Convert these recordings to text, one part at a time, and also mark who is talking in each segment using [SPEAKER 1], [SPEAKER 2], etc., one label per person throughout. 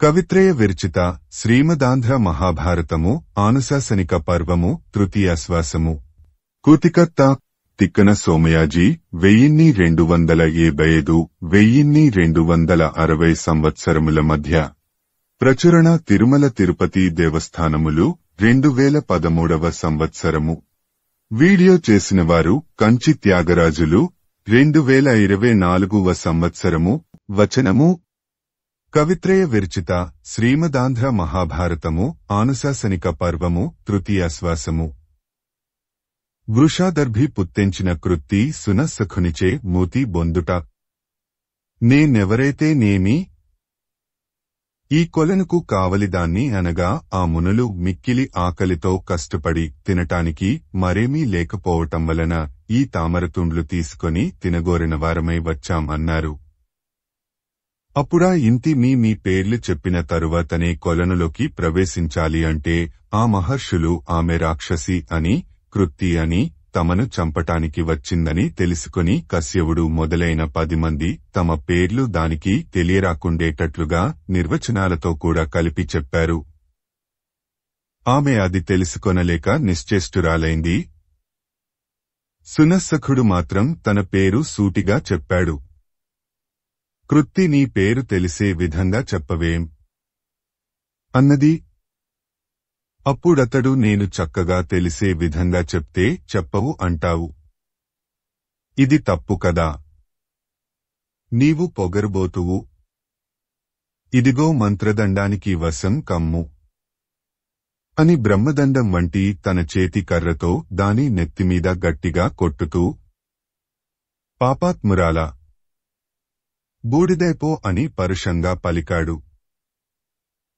[SPEAKER 1] కవిత్రయ విరచిత శ్రీమదాంధ్ర మహాభారతము ఆనుశాసనిక పర్వము తృతీయాశ్వాసము. కృతికర్త తిక్కన సోమయాజీ 1275–1260 సంవత్సరముల మధ్య ప్రచురణ తిరుమల తిరుపతి దేవస్థానములు 2013వ సంవత్సరము. వీడియో చేసినవారు కంచి త్యాగరాజులు 2024వ సంవత్సరము. వచనము కవిత్రయ విరచిత శ్రీమదాంధ్ర మహాభారతము ఆనుశాసనిక పర్వము తృతీయాశ్వాసము. వృషాదర్భి పుత్తెంచిన కృత్తి సునస్సఖునిచే మూతి బొందుట. నేనెవరైతే నేమి ఈ కొలనుకు కావలిదాన్ని అనగా ఆ మునులు మిక్కిలి ఆకలితో కష్టపడి తినటానికి మరేమీ లేకపోవటం వలన ఈ తామరతుండ్లు తీసుకొని తినగోరిన వారమై వచ్చాం అన్నారు. అప్పుడా ఇంతి మీ పేర్లు చెప్పిన తరువాతనే కొలనులోకి ప్రవేశించాలి అంటే ఆ మహర్షులు ఆమె రాక్షసి అని కృత్తి అని తమను చంపటానికి వచ్చిందని తెలుసుకుని కశ్యవుడు మొదలైన 10 మంది తమ పేర్లు దానికి తెలియరాకుండేటట్లుగా నిర్వచనాలతో కూడా కలిపి చెప్పారు. ఆమె అది తెలుసుకొనలేక నిశ్చేష్టురాలైంది. సునస్సఖుడు మాత్రం తన పేరు సూటిగా చెప్పాడు. కృత్తి నీ పేరు తెలిసే విధంగా చెప్పవేం అన్నది. అప్పుడతడు నేను చక్కగా తెలిసే విధంగా చెప్తే చెప్పవు అంటావు. ఇది తప్పు కదా. నీవు పొగరుబోతువు. ఇదిగో మంత్రదండానికి వశం కమ్ము అని బ్రహ్మదండం వంటి తన చేతి కర్రతో దాని నెత్తిమీద గట్టిగా కొట్టుతూ పాపాత్మురాలా బూడిదైపో అని పరుషంగా పలికాడు.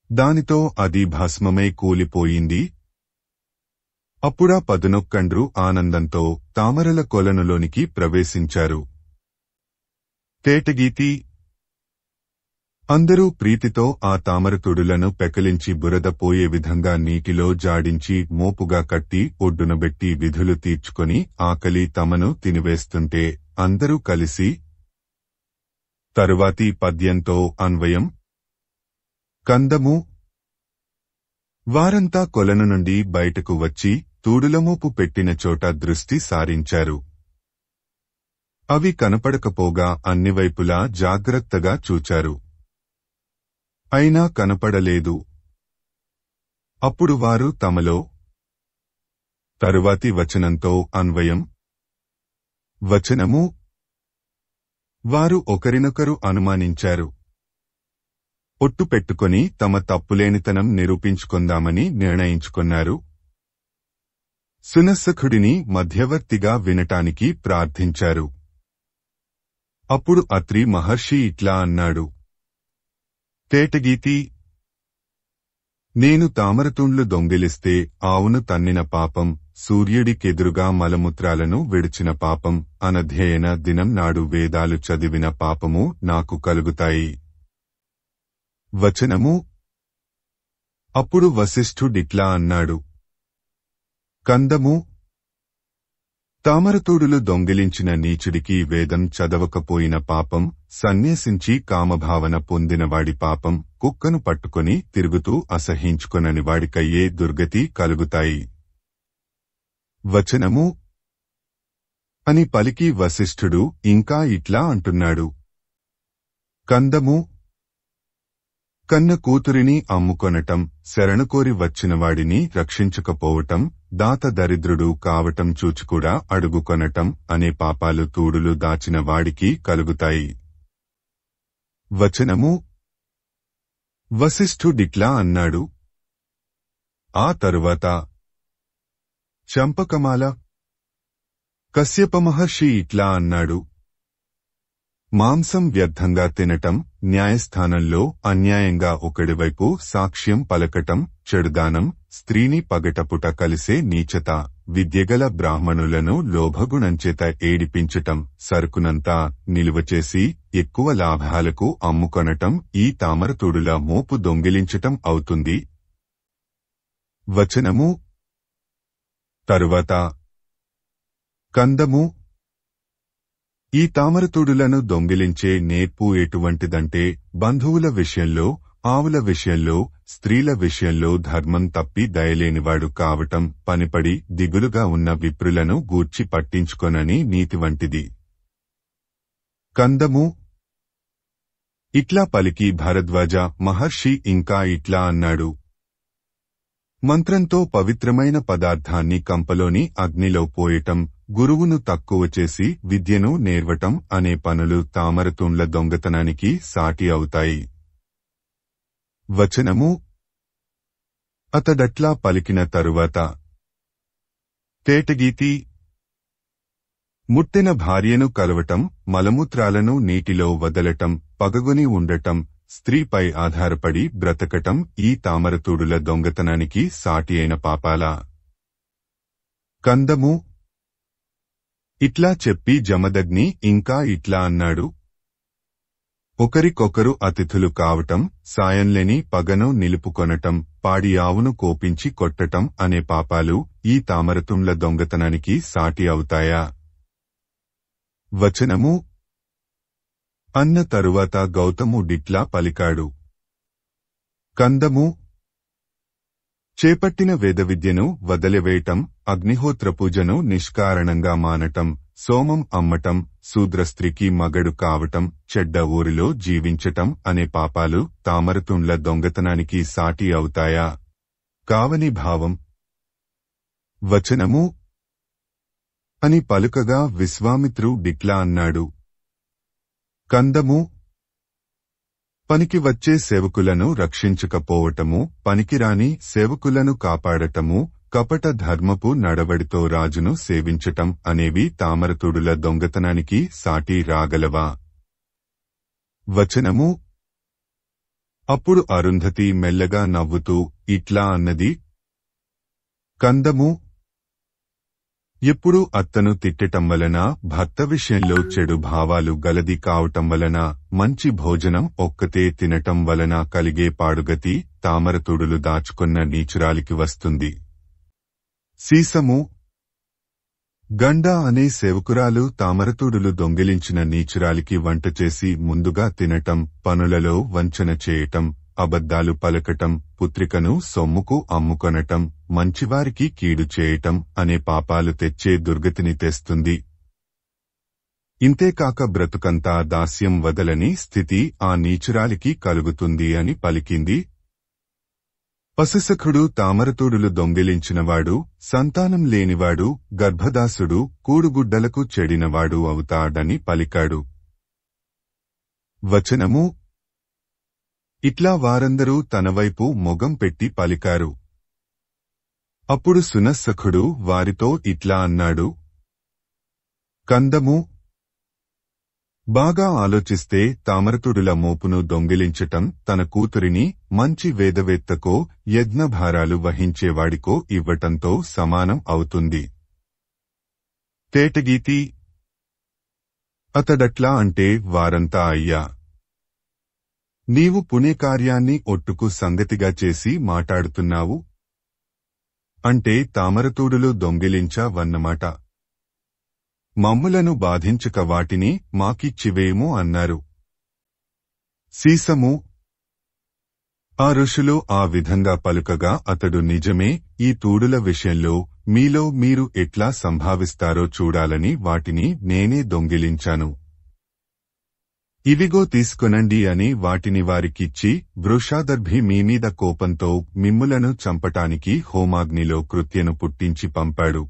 [SPEAKER 1] దానితో అది భస్మమై కూలిపోయింది. అప్పుడా 11 ఆనందంతో తామరల కొలనులోనికి ప్రవేశించారు. తేటగీతి అందరూ ప్రీతితో ఆ తామరతుడులను పెకలించి బురద పోయే విధంగా నీటిలో జాడించి మోపుగా కట్టి ఒడ్డునబెట్టి విధులు తీర్చుకొని ఆకలి తమను తినివేస్తుంటే అందరూ కలిసి తరువాతి పద్యంతో అన్వయం. కందము వారంతా కొలను నుండి బయటకు వచ్చి తూడులమోపు పెట్టిన చోట దృష్టి సారించారు. అవి కనపడకపోగా అన్నివైపులా జాగ్రత్తగా చూచారు. అయినా కనపడలేదు. అప్పుడు వారు తమలో తరువాతి వచనంతో అన్వయం. వచనము వారు ఒకరినొకరు అనుమానించారు. ఒట్టు పెట్టుకొని తమ తప్పులేనితనం నిరూపించుకుందామని నిర్ణయించుకున్నారు. సునస్సఖుడిని మధ్యవర్తిగా వినటానికి ప్రార్థించారు. అప్పుడు అత్రి మహర్షి ఇట్లా అన్నాడు. తేటగీతి నేను తామరతుండ్లు దొంగిలిస్తే ఆవును తన్నిన పాపం, సూర్యుడికెదురుగా మలమూత్రాలను విడిచిన పాపం, అనధ్యయన దినం నాడు వేదాలు చదివిన పాపము నాకు కలుగుతాయి. వచనము అప్పుడు వశిష్ఠుడిట్లా అన్నాడు. కందము తామరతూడులు దొంగిలించిన నీచుడికి వేదం చదవకపోయిన పాపం, సన్యసించి కామభావన పొందినవాడి పాపం, కుక్కను పట్టుకొని తిరుగుతూ అసహించుకొనని వాడికయ్యే దుర్గతి కలుగుతాయి. వచనము అని పలికి వశిష్ఠుడు ఇంకా ఇట్లా అంటున్నాడు. కందము కన్న కూతురిని అమ్ముకొనటం, శరణుకోరి వచ్చినవాడిని రక్షించకపోవటం, దాత దరిద్రుడు కావటం చూచుకూడా అడుగుకొనటం అనే పాపాలు తూడులు దాచిన వాడికి కలుగుతాయి. వచనము వశిష్ఠుడిట్లా అన్నాడు. ఆ తరువాత చంపకమాల కశ్యప మహర్షి ఇట్లా అన్నాడు. మాంసం వ్యర్థంగా తినటం, న్యాయస్థానంలో అన్యాయంగా ఒకడివైపు సాక్ష్యం పలకటం, చెడుదానం, స్త్రీని పగటపుట కలిసే నీచత, విద్యగల బ్రాహ్మణులను లోభగుణంచేత ఏడిపించటం, సరుకునంతా నిలువచేసి ఎక్కువ లాభాలకు అమ్ముకొనటం ఈ తామరతూడుల మోపు దొంగిలించటం అవుతుంది. వచనము తరువాత కందము ఈ తామరతూడులను దొంగిలించే నేర్పు ఎటువంటిదంటే బంధువుల విషయంలో ఆవుల విషయంలో, స్త్రీల విషయంలో ధర్మం తప్పి దయలేనివాడు కావటం పనిపడి దిగులుగా ఉన్న విప్రులను గూర్చి పట్టించుకొనని నీతి వంటిది. కందము. ఇట్లా పలికి భరద్వాజ మహర్షి ఇంకా ఇట్లా అన్నాడు. మంత్రంతో పవిత్రమైన పదార్థాన్ని కంపలోని అగ్నిలో పోయటం, గురువును తక్కువ చేసి విద్యను నేర్వటం అనే పనులు తామరతూండ్ల దొంగతనానికి సాటి అవుతాయి. వచనము. అతడట్లా పలికిన తరువాత తేటగీతి. ముట్టిన భార్యను కలవటం, మలమూత్రాలను నీటిలో వదలటం, పగగొని ఉండటం, స్త్రీపై ఆధారపడి బ్రతకటం ఈ తామరతూడుల దొంగతనానికి సాటి అయిన పాపాలా? కందము. ఇట్లా చెప్పి జమదగ్ని ఇంకా ఇట్లా అన్నాడు. ఒకరికొకరు అతిథులు కావటం, సాయంలేని పగను నిలుపుకొనటం, పాడి ఆవును కోపించి కొట్టటం అనే పాపాలు ఈ తామరతూండ్ల దొంగతనానికి సాటి అవుతాయా? వచనము. అన్న తరువాత గౌతముడిట్లా పలికాడు. కందము. చేపట్టిన వేదవిద్యను వదిలివేయటం, అగ్నిహోత్ర పూజను నిష్కారణంగా మానటం, సోమం అమ్మటం, శూద్రస్త్రీకి మగడు కావటం, చెడ్డ ఊరిలో జీవించటం అనే పాపాలు తామరతూండ్ల దొంగతనానికి సాటి అవుతాయా? కావని భావం. వచనము. అని పలుకగా విశ్వామిత్రుడిట్లా అన్నాడు. కందము. పనికి వచ్చే సేవకులను రక్షించకపోవటము, పనికిరాని సేవకులను కాపాడటము, కపట ధర్మపు నడవడితో రాజును సేవించటం అనేవి తామరతూడుల దొంగతనానికి సాటి రాగలవా? వచనము. అప్పుడు అరుంధతి మెల్లగా నవ్వుతూ ఇట్లా అన్నది. కందము. ఎప్పుడు అత్తను తిట్టటం వలన, భర్త విషయంలో చెడు భావాలు గలది కావటం వలన, మంచి భోజనం ఒక్కతే తినటం వలన కలిగే పాడుగతి తామరతూడులు దాచుకున్న నీచురాలికి వస్తుంది. సీసము. గండ అనే సేవకురాలు తామరతూడులు దొంగిలించిన నీచురాలికి వంట చేసి ముందుగా తినటం, పనులలో వంచన చేయటం, అబద్ధాలు పలకటం, పుత్రికను సొమ్ముకు అమ్ముకొనటం, మంచివారికి కీడు చేయటం అనే పాపాలు తెచ్చే దుర్గతిని తెస్తుంది. ఇంతేకాక బ్రతుకంతా దాస్యం వదలని స్థితి ఆ నీచురాలికి కలుగుతుంది అని పలికింది. పశుసఖుడు తామరతూడులు దొంగిలించినవాడు, సంతానం లేనివాడు, గర్భదాసుడు, కూడుగుడ్డలకు చెడినవాడు అవుతాడని పలికాడు. వచనము. ఇట్లా వారందరూ తనవైపు మొగం పెట్టి పలికారు. అప్పుడు సునస్సఖుడు వారితో ఇట్లా అన్నాడు. కందము. బాగా ఆలోచిస్తే తామరతూడుల మోపును దొంగిలించటం తన కూతురిని మంచి వేదవేత్తకో, యజ్ఞభారాలు వహించేవాడికో ఇవ్వటంతో సమానం అవుతుంది. తేటగీతి. అతడట్లా అంటే వారంతా అయ్యా, నీవు పుణ్యకార్యాన్ని ఒట్టుకు సంగతిగా చేసి మాటాడుతున్నావు అంటే తామరతూడులు దొంగిలించావన్నమాట. మమ్ములను బాధించక వాటిని మాకిచ్చివేము అన్నారు. సీసము. ఆ ఋషులు ఆ విధంగా పలుకగా అతడు నిజమే, ఈ తూడుల విషయంలో మీలో మీరు ఎట్లా సంభావిస్తారో చూడాలని వాటిని నేనే దొంగిలించాను. ఇవిగో తీసుకొనండి అని వాటిని వారికిచ్చి, వృషాదర్భి మీమీద కోపంతో మిమ్ములను చంపటానికి హోమాగ్నిలో కృత్యను పుట్టించి పంపాడు.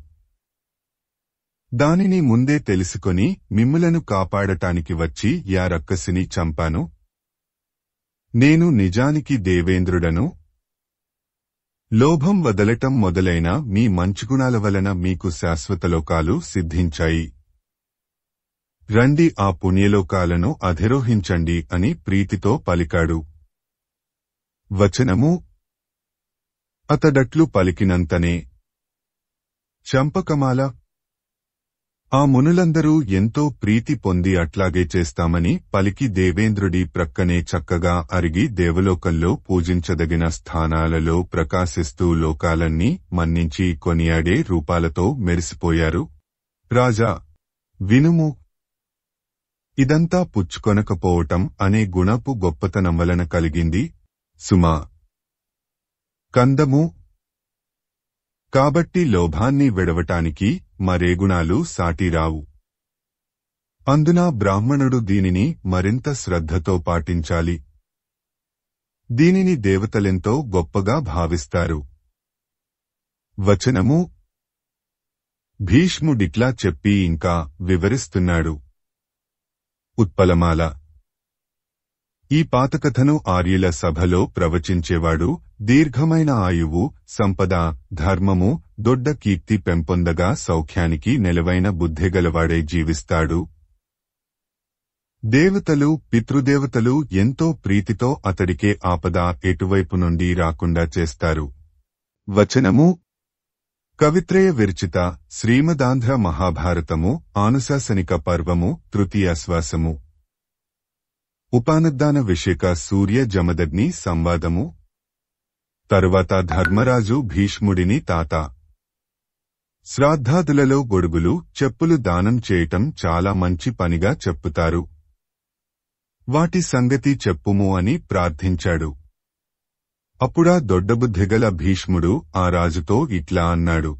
[SPEAKER 1] దానిని ముందే తెలుసుకొని మిమ్ములను కాపాడటానికి వచ్చి యా రక్కసిని చంపాను. నేను నిజానికి దేవేంద్రుడను. లోభం వదలటం మొదలైన మీ మంచిగుణాల వలన మీకు శాశ్వతలోకాలు సిద్ధించాయి. రండి ఆ పుణ్యలోకాలను అధిరోహించండి అని ప్రీతితో పలికాడు. వచనము. అతడట్లు పలికినంతనే చంపకమాల. ఆ మునులందరూ ఎంతో ప్రీతి పొంది అట్లాగే చేస్తామని పలికి దేవేంద్రుడి ప్రక్కనే చక్కగా అరిగి దేవలోకంలో పూజించదగిన స్థానాలలో ప్రకాశిస్తూ లోకాలన్నీ మన్నించి కొనియాడే రూపాలతో మెరిసిపోయారు. రాజా వినుము. ఇదంతా పుచ్చుకొనకపోవటం అనే గుణపు గొప్పతనం వలన కలిగింది. సుమా కందము. కాబట్టి లోభాన్ని విడవటానికి మరే గుణాలు సాటిరావు. అందున బ్రాహ్మణుడు దీనిని మరింత శ్రద్ధతో పాటించాలి. దీనిని దేవతలెంతో గొప్పగా భావిస్తారు. వచనము. భీష్ముడిట్లా చెప్పి ఇంకా వివరిస్తున్నాడు. ఉత్పలమాల. ఈ పాతకథను ఆర్యుల సభలో ప్రవచించేవాడు దీర్ఘమైన ఆయువు, సంపద, ధర్మము, దొడ్డ కీర్తి పెంపొందగా సౌఖ్యానికి నెలవైన బుద్ధిగలవాడై జీవిస్తాడు. దేవతలు, పితృదేవతలు ఎంతో ప్రీతితో అతడికే ఆపద ఎటువైపు నుండి రాకుండా చేస్తారు. వచనము. కవిత్రయ విరచిత శ్రీమదాంధ్ర మహాభారతము ఆనుశాసనిక పర్వము తృతీయాశ్వాసము. ఉపానద్దాన విషేక సూర్య జమదగ్ని సంవాదము. తరువాత ధర్మరాజు భీష్ముడిని తాత శ్రాద్ధాదులలో గొడుగులు, చెప్పులు దానం చేయటం చాలా మంచి పనిగా చెప్పుతారు. వాటి సంగతి చెప్పుము అని ప్రార్థించాడు. అప్పుడా దొడ్డబుద్ధిగల భీష్ముడు ఆ రాజుతో ఇట్లా అన్నాడు.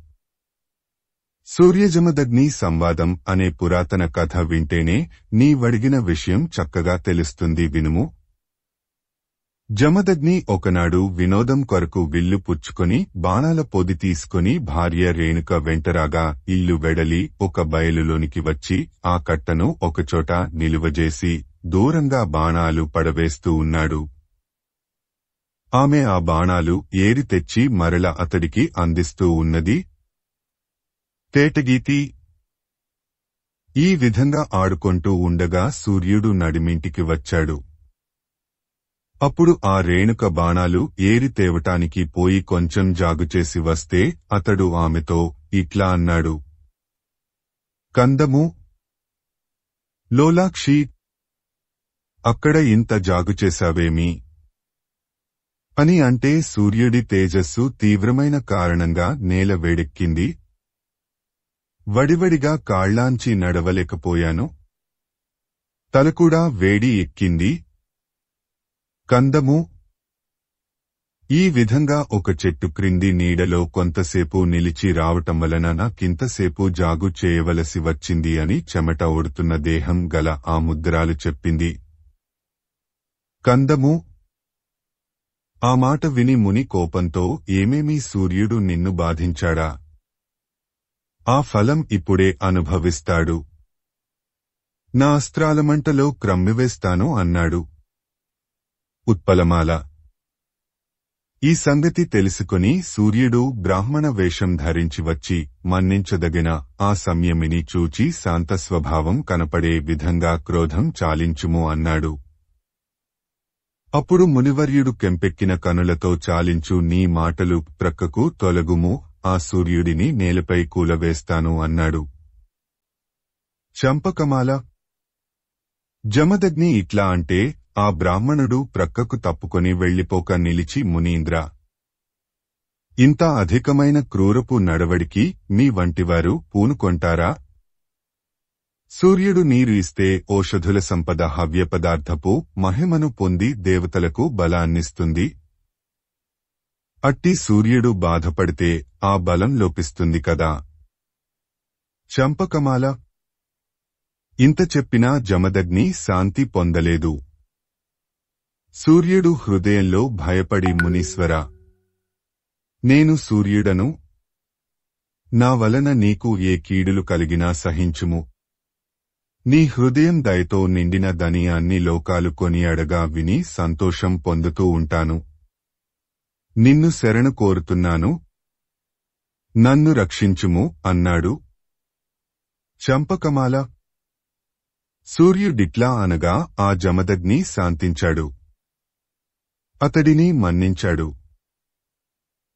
[SPEAKER 1] సూర్యజమదగ్ని సంవాదం అనే పురాతన కథ వింటేనే నీవడిగిన విషయం చక్కగా తెలుస్తుంది వినుము. జమదగ్ని ఒకనాడు వినోదం కొరకు విల్లు పుచ్చుకొని బాణాల పొది తీసుకుని భార్య రేణుక వెంటరాగా ఇల్లు వెడలి ఒక బయలులోనికి వచ్చి ఆ కట్టను ఒకచోట నిలువజేసి దూరంగా బాణాలు పడవేస్తూ ఉన్నాడు. ఆమె ఆ బాణాలు ఏరి తెచ్చి మరల అతడికి అందిస్తూ ఉన్నది. తేటగీతి. ఈ విధంగా ఆడుకొంటూ ఉండగా సూర్యుడు నడిమింటికి వచ్చాడు. అప్పుడు ఆ రేణుక బాణాలు ఏరి తేవటానికి పోయి కొంచెం జాగుచేసి వస్తే అతడు ఆమెతో ఇట్లా అన్నాడు. కందము. లోలాక్షి, అక్కడ ఇంత జాగుచేశావేమి అని అంటే సూర్యుడి తేజస్సు తీవ్రమైన కారణంగా నేల వేడెక్కింది. వడివడిగా కాళ్లాంచి నడవలేకపోయాను. తలకూడా వేడి ఎక్కింది. కందము. ఈ విధంగా ఒక చెట్టు క్రింది నీడలో కొంతసేపు నిలిచి రావటం వలన నాకింతసేపు జాగు చేయవలసి వచ్చింది అని చెమట ఓడుతున్న దేహం గల ఆ ముద్రాలు చెప్పింది. కందము. ఆ మాట విని ముని కోపంతో ఏమేమీ సూర్యుడు నిన్ను బాధించాడా? ఆ ఫలం ఇప్పుడే అనుభవిస్తాడు. నా అస్త్రాలమంటలో క్రమ్మివేస్తాను అన్నాడు. ఉత్పలమాల. ఈ సంగతి తెలుసుకుని సూర్యుడు బ్రాహ్మణ వేషం ధరించి వచ్చి మన్నించదగిన ఆ సంయమిని చూచి శాంతస్వభావం కనపడే విధంగా క్రోధం చాలించుము అన్నాడు. అప్పుడు మునివర్యుడు కెంపెక్కిన కనులతో చాలించు నీ మాటలు ప్రక్కకు తొలగుము, ఆ సూర్యుడిని నేలపై కూలవేస్తాను అన్నాడు. చంపకమాల. జమదగ్ని ఇట్లా అంటే ఆ బ్రాహ్మణుడు ప్రక్కకు తప్పుకొని వెళ్లిపోక నిలిచి మునీంద్ర, ఇంత అధికమైన క్రూరపు నడవడికి మీ వంటివారు పూనుకొంటారా? సూర్యుడు నీరు ఇస్తే ఓషధుల సంపద హవ్యపదార్థపు మహిమను పొంది దేవతలకు బలాన్నిస్తుంది. అట్టి సూర్యుడు బాధపడితే ఆ బలం లోపిస్తుంది కదా. చంపకమాల. ఇంత చెప్పినా జమదగ్ని శాంతి పొందలేదు. సూర్యుడు హృదయంలో భయపడి మునీశ్వర, నేను సూర్యుడను. నా వలన నీకు ఏ కీడులు కలిగినా సహించుము. నీ హృదయం దయతో నిండిన దని అన్ని లోకాలు కొనియాడగా విని సంతోషం పొందుతూ ఉంటాను. నిన్ను శరణు కోరుతున్నాను. నన్ను రక్షించుము అన్నాడు. చంపకమాల. సూర్యుడిట్లా అనగా ఆ జమదగ్ని శాంతించాడు. అతడిని మన్నించాడు.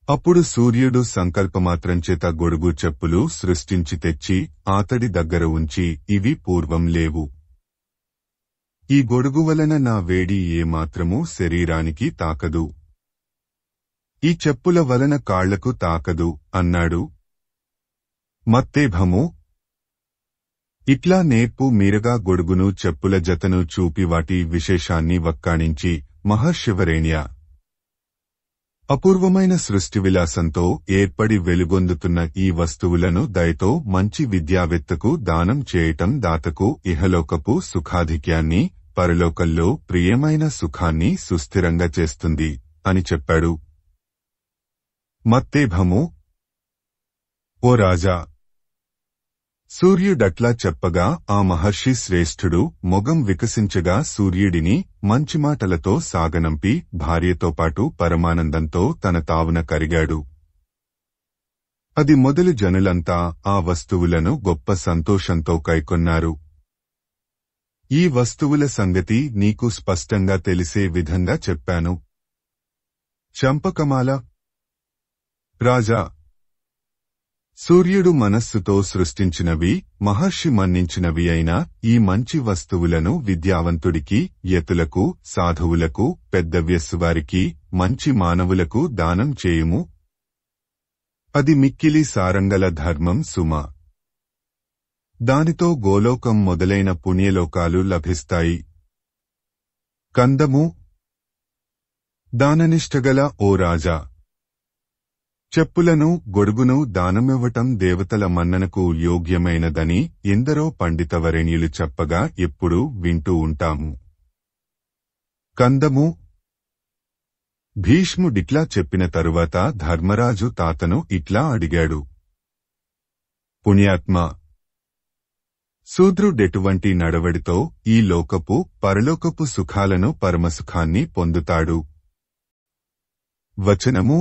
[SPEAKER 1] అప్పుడు సూర్యుడు సంకల్పమాత్రంచేత గొడుగు చెప్పులు సృష్టించి తెచ్చి అతడి దగ్గర ఉంచి, ఇవి పూర్వం లేవు. ఈ గొడుగు వలన నా వేడి ఏమాత్రమూ శరీరానికి తాకదు. ఈ చెప్పుల వలన కాళ్లకు తాకదు అన్నాడు. మత్తేభము. ఇట్లా నేర్పు మీరగా గొడుగును చెప్పుల జతను చూపి వాటి విశేషాన్ని వక్కాణించి, మహర్షివరేణ్య, అపూర్వమైన సృష్టి విలాసంతో ఏర్పడి వెలుగొందుతున్న ఈ వస్తువులను దయతో మంచి విద్యావేత్తకు దానం చేయటం దాతకు ఇహలోకపు సుఖాధిక్యాన్ని, పరలోకంలో ప్రియమైన సుఖాన్ని సుస్థిరంగా చేస్తుంది అని చెప్పాడు. మత్తేభము. ఓ రాజా! సూర్యుడట్లా చెప్పగా ఆ మహర్షి శ్రేష్ఠుడు మొగం వికసించగా సూర్యుడిని మంచి మాటలతో సాగనంపి భార్యతో పాటు పరమానందంతో తన తావున కరిగాడు. అది మొదలు జనులంతా ఆ వస్తువులను గొప్ప సంతోషంతో కైకొన్నారు. ఈ వస్తువుల సంగతి నీకు స్పష్టంగా తెలిసే విధంగా చెప్పాను. చంపకమాల. రాజా! సూర్యుడు మనస్సుతో సృష్టించినవి, మహర్షి మన్నించినవి అయిన ఈ మంచి వస్తువులను విద్యావంతుడికి, యతులకు, సాధువులకు, పెద్ద వ్యస్సువారికి, మంచి మానవులకు దానం చేయుము. అది మిక్కిలి సారంగల ధర్మం సుమ. దానితో గోలోకం మొదలైన పుణ్యలోకాలు లభిస్తాయి. కందము. దాననిష్టగల ఓ రాజా! చెప్పులను, గొడుగును దానమివ్వటం దేవతల మన్ననకు యోగ్యమైనదని ఎందరో పండితవరేణ్యులు చెప్పగా ఎప్పుడూ వింటూ ఉంటాము. కందము. భీష్ముడిట్లా చెప్పిన తరువాత ధర్మరాజు తాతను ఇట్లా అడిగాడు. పుణ్యాత్మ! శూద్రుడెటువంటి నడవడితో ఈ లోకపు, పరలోకపు సుఖాలను పరమసుఖాన్ని పొందుతాడు? వచనము.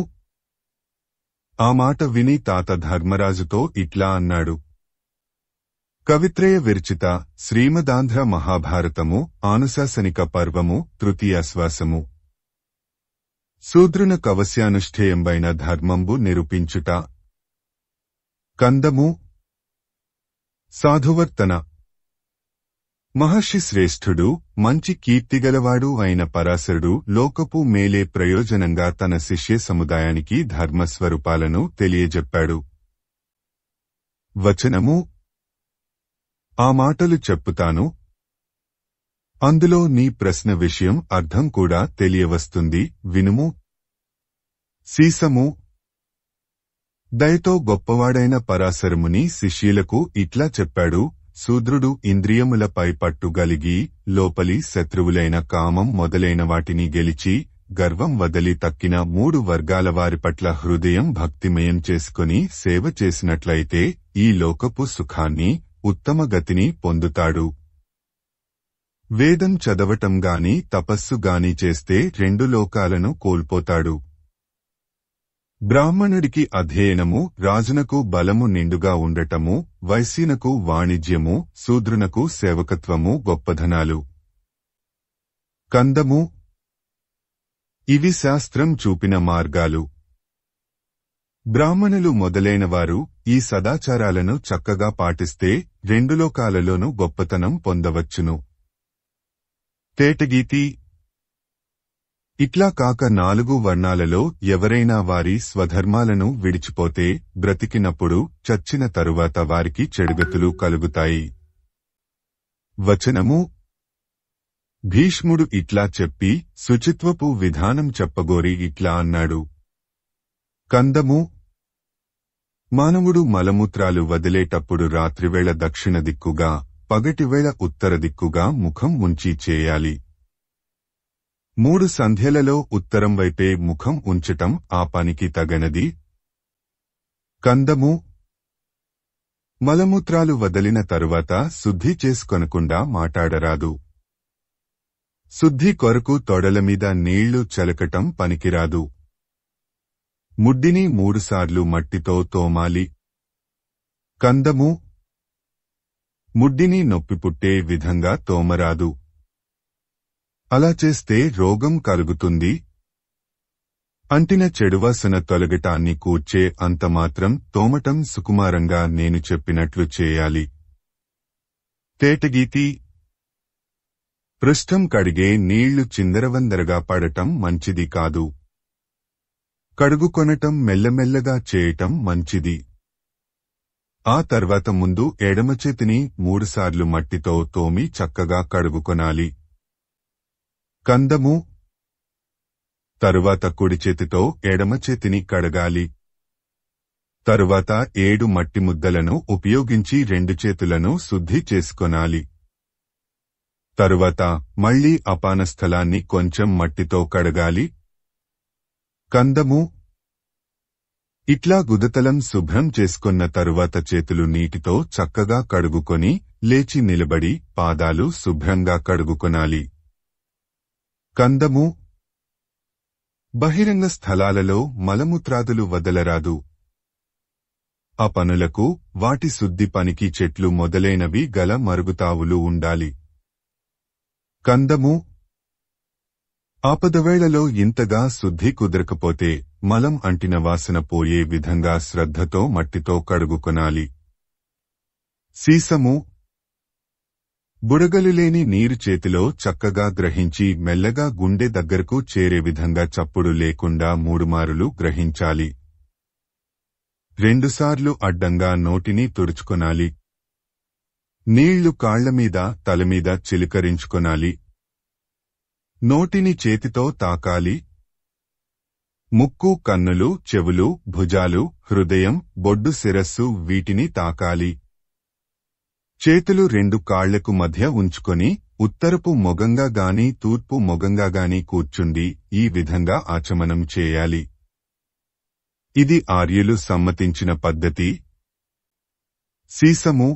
[SPEAKER 1] ఆ మాట విని తాత ధర్మరాజుతో ఇట్లా అన్నాడు. కవిత్రయ విరచిత శ్రీమదాంధ్ర మహాభారతము ఆనుశాసనిక పర్వము తృతీయాశ్వాసము. శూద్రున కవస్యానుష్ఠేయంబైన ధర్మంబు నిరూపించుట. కందము. సాధువర్తన. మహర్షి శ్రేష్ఠుడు, మంచి కీర్తిగలవాడు అయిన పరాశరుడు లోకపు మేలే ప్రయోజనంగా తన శిష్య సముదాయానికి ధర్మస్వరూపాలను తెలియజెప్పాడు. వచనము. ఆ మాటలు చెప్పుతాను. అందులో నీ ప్రశ్న విషయం అర్థం కూడా తెలియవస్తుంది, వినుము. సీసము. దయతో గొప్పవాడైన పరాశరముని శిష్యులకు ఇట్లా చెప్పాడు. శూద్రుడు ఇంద్రియములపై పట్టుగలిగి లోపలి శత్రువులైన కామం మొదలైన వాటిని గెలిచి గర్వం వదలి తక్కిన 3 వర్గాల వారి పట్ల హృదయం భక్తిమయం చేసుకుని సేవ చేసినట్లయితే ఈ లోకపు సుఖాన్ని, ఉత్తమ గతిని పొందుతాడు. వేదం చదవటం గాని తపస్సు గాని చేస్తే 2 లోకాలను కోల్పోతాడు. బ్రాహ్మణుడికి అధ్యయనము, రాజునకు బలము నిండుగా ఉండటము, వైశ్యునకు వాణిజ్యము, శూద్రునకు సేవకత్వము గొప్పధనాలు. కందము. ఇవి శాస్త్రం చూపిన మార్గాలు. బ్రాహ్మణులు మొదలైనవారు ఈ సదాచారాలను చక్కగా పాటిస్తే 2 లోకాలలోనూ గొప్పతనం పొందవచ్చును. తేటగీతి. ఇట్లా కాక 4 వర్ణాలలో ఎవరైనా వారి స్వధర్మాలను విడిచిపోతే బ్రతికినప్పుడు చచ్చిన తరువాత వారికి చెడుగతులు కలుగుతాయి. వచనము. భీష్ముడు ఇట్లా చెప్పి శుచిత్వపు విధానం చెప్పగోరి ఇట్లా అన్నాడు. కందము. మానవుడు మలమూత్రాలు వదిలేటప్పుడు రాత్రివేళ దక్షిణ దిక్కుగా, పగటివేళ ఉత్తర దిక్కుగా ముఖం ఉంచి చేయాలి. 3 సంధ్యలలో ఉత్తరం వైపే ముఖం ఉంచటం ఆ పనికి తగనది. కందము. మలమూత్రాలు వదిలిన తరువాత శుద్ధి చేసుకొనకుండా మాటాడరాదు. శుద్ధి కొరకు తొడలమీద నీళ్లు చలకటం పనికిరాదు. ముడ్డిని 3 సార్లు మట్టితో తోమాలి. కందము. ముడ్డిని నొప్పి పుట్టే విధంగా తోమరాదు. అలా చేస్తే రోగం కలుగుతుంది. అంటిన చెడువాసన తొలగటాన్ని కూర్చే అంతమాత్రం తోమటం సుకుమారంగా నేను చెప్పినట్లు చేయాలి. తేటగీతి. పృష్ఠం కడిగే నీళ్లు చిందరవందరగా పడటం మంచిది కాదు. కడుగుకొనటం మెల్లమెల్లగా చేయటం మంచిది. ఆ తర్వాత ముందు ఎడమచేతిని 3 సార్లు మట్టితో తోమి చక్కగా కడుగుకొనాలి. కందము. తరువాత కుడి చేతితో ఎడమ చేతిని కడగాలి. తరువాత 7 మట్టి ముద్దలను ఉపయోగించి 2 చేతులను శుద్ధి చేసుకొనాలి. తరువాత మళ్లీ అపాన స్థలాన్ని కొంచెం మట్టితో కడగాలి. కందము. ఇట్లా గుదతలం శుభ్రం చేసుకొన్న తరువాత చేతులు నీటితో చక్కగా కడుగుకొని లేచి నిలబడి పాదాలు శుభ్రంగా కడుగుకొనాలి. కందము. బహిరంగ స్థలాలలో మలమూత్రాదులు వదలరాదు. ఆ పనులకు వాటి శుద్ధి పనికి చెట్లు మొదలైనవి గల మరుగుతావులు ఉండాలి. కందము. ఆపదవేళలో ఇంతగా శుద్ధి కుదరకపోతే మలం అంటిన వాసన పోయే విధంగా శ్రద్ధతో మట్టితో కడుగుకొనాలి. సీసము. బుడగలులేని నీరు చేతిలో చక్కగా గ్రహించి మెల్లగా గుండె దగ్గరకు చేరే విధంగా చప్పుడు లేకుండా 3 మారులు గ్రహించాలి. 2 సార్లు అడ్డంగా నోటిని తుడుచుకొనాలి. నీళ్లు కాళ్లమీద తలమీద చిలకరించుకొనాలి. నోటిని చేతితో తాకాలి. ముక్కు, కన్నులు, చెవులు, భుజాలు, హృదయం, బొడ్డు, శిరస్సు వీటిని తాకాలి. చేతులు 2 కాళ్లకు మధ్య ఉంచుకొని ఉత్తరపు మొగంగా గాని తూర్పు మొగంగా గాని కూర్చుండి ఈ విధంగా ఆచమనం చేయాలి. ఇది ఆర్యులు సమ్మతించిన పద్ధతి. సీసము.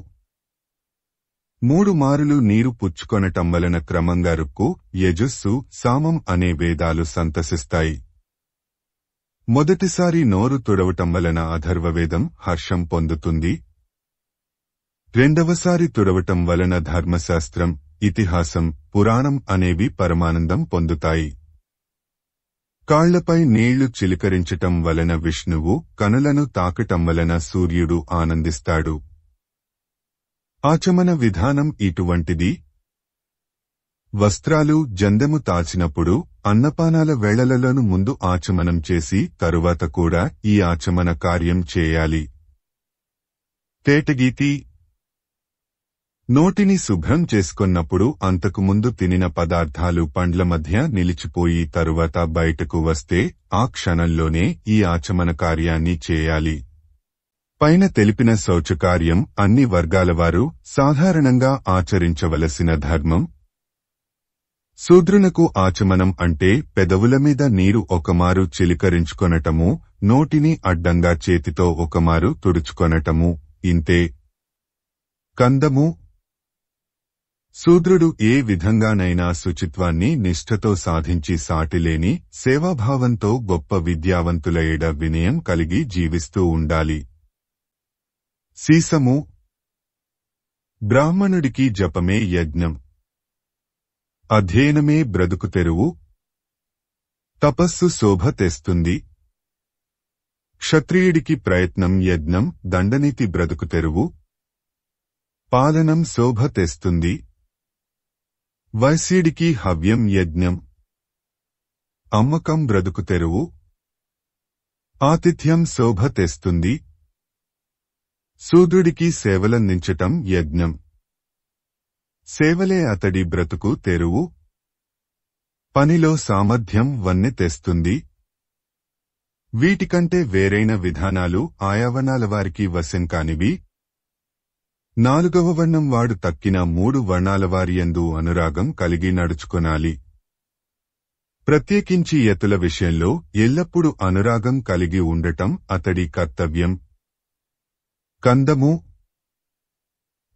[SPEAKER 1] 3 మారులు నీరు పుచ్చుకొనటం వలన క్రమంగా రుక్కు, యజుస్సు, సామం అనే వేదాలు సంతసిస్తాయి. మొదటిసారి నోరు తుడవటం వలన అథర్వవేదం హర్షం పొందుతుంది. రెండవసారి తుడవటం వలన ధర్మశాస్త్రం, ఇతిహాసం, పురాణం అనేవి పరమానందం పొందుతాయి. కాళ్లపై నీళ్లు చిలకరించటం వలన విష్ణువు, కనులను తాకటం వలన సూర్యుడు ఆనందిస్తాడు. ఆచమన విధానం ఇటువంటిది. వస్త్రాలు, జందెము తాచినప్పుడు అన్నపానాల వేళలలోను ముందు ఆచమనం చేసి తరువాత కూడా ఈ ఆచమన కార్యం చేయాలి. తేటగీతి. నోటిని శుభ్రం చేసుకొన్నప్పుడు అంతకుముందు తినిన పదార్థాలు పండ్ల మధ్య నిలిచిపోయి తరువాత బయటకు వస్తే ఆ క్షణంలోనే ఈ ఆచమన కార్యాన్ని చేయాలి. పైన తెలిపిన శౌచకార్యం అన్ని వర్గాలవారు సాధారణంగా ఆచరించవలసిన ధర్మం. శూద్రునకు ఆచమనం అంటే పెదవుల మీద నీరు ఒకమారు చిలికరించుకొనటము, నోటిని అడ్డంగా చేతితో ఒకమారు తుడుచుకొనటము, ఇంతే. కందము. శూద్రుడు ఏ విధంగానైనా శుచిత్వాన్ని నిష్ఠతో సాధించి సాటిలేని సేవాభావంతో గొప్ప విద్యావంతుల ఎడ వినయం కలిగి జీవిస్తూ ఉండాలి. సీసము. బ్రాహ్మణుడికి జపమే యజ్ఞం. అధ్యయనమే బ్రతుకు తెరువు. తపస్సు శోభ తెస్తుంది. క్షత్రియుడికి ప్రయత్నం యజ్ఞం, దండనీతి బ్రతుకు తెరువు. పాలనం శోభ తెస్తుంది. వైశ్యుడికి హవ్యం యజ్ఞం. అమ్మకం బ్రతుకు తెరువు. ఆతిథ్యం శోభ తెస్తుంది. శూద్రుడికి సేవలందించటం యజ్ఞం. సేవలే అతడి బ్రతుకు తెరువు. పనిలో సామర్థ్యం వన్నె తెస్తుంది. వీటికంటే వేరైన విధానాలు ఆయావనాల వారికి వశం కానివి. 4వ వర్ణం వాడు తక్కిన 3 వర్ణాలవారియందు అనురాగం కలిగి నడుచుకొనాలి. ప్రత్యేకించి యతుల విషయంలో ఎల్లప్పుడూ అనురాగం కలిగి ఉండటం అతడి కర్తవ్యం. కందము.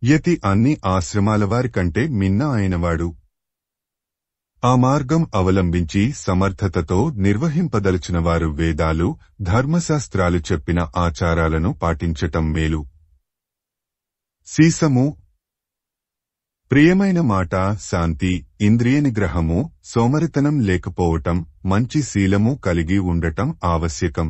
[SPEAKER 1] యతి అన్ని ఆశ్రమాలవారికంటే మిన్న అయినవాడు. ఆ మార్గం అవలంబించి సమర్థతతో నిర్వహింపదలచినవారు వేదాలు, ధర్మశాస్త్రాలు చెప్పిన ఆచారాలను పాటించటం మేలు. సీసము. ప్రియమైన మాట, శాంతి, ఇంద్రియ నిగ్రహము, సోమరితనం లేకపోవటం, మంచి శీలము కలిగి ఉండటం ఆవశ్యకం.